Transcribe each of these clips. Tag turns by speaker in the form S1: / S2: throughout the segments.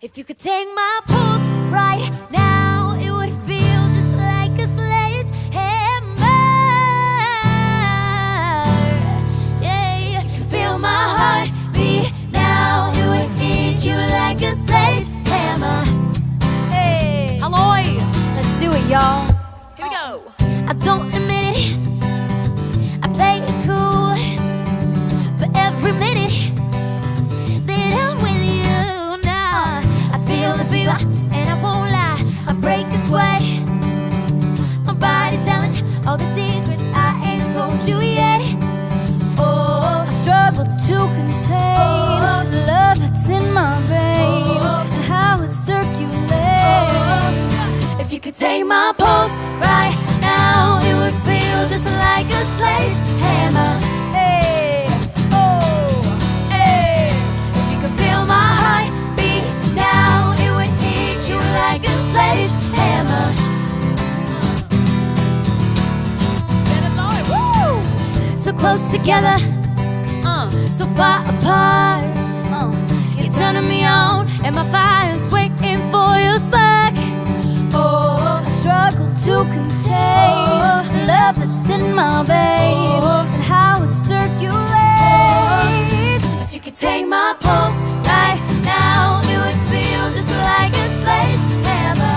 S1: If you could take my pulse right now, it would feel just like a sledgehammer. Yeah, you can feel my heart beat now, it would hit you like a sledgehammer. Hey,
S2: Hello,
S1: let's do it, y'all.
S2: here we go.
S1: I don't admit it, I play it cool, but every minute that I'm with you now, I feel the fever, and I won't lie, I break the sweat. My body's telling all the secrets I ain't told you yet. Oh, I struggle to contain the love that's in my veins and how it circulates. If you could take my pulse right now, it would feel just like a sledgehammer. Hey, oh, hey. If you could feel my heart beat now, it would hit you like a sledgehammer. Woo! So close together, so far apart. You're turning me on, and my fire's waiting for your spark. Oh, I struggle to contain the love that's in my veins and how it circulates. If you could take my pulse right now, it would feel just like a sledgehammer.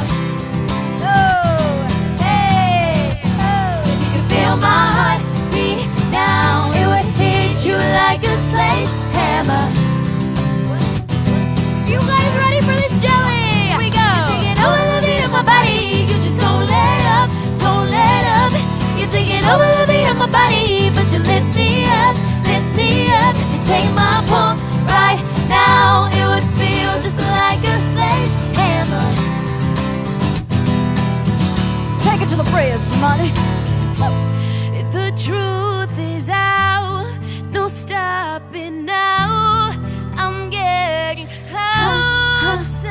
S1: Oh, hey, oh. If you could feel my heart beat now, it would hit you like a sledgehammer. You guys ready for this jelly?
S2: Here we go.
S1: You're taking over the beat of my body. You just don't let up, don't let up. You're taking over the beat of my body, but you lift me up, lift me up. If you take my pulse right now, it would feel just like a sledgehammer.
S2: Take it to the bridge, money.
S1: The truth is out, no stopping now. I'm getting closer.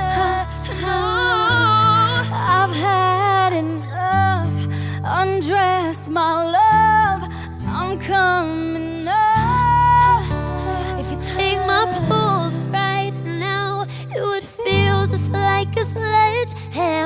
S1: I've had enough. Undress my love, I'm coming up. If you take my pulse right now, it would feel just like a sledgehammer.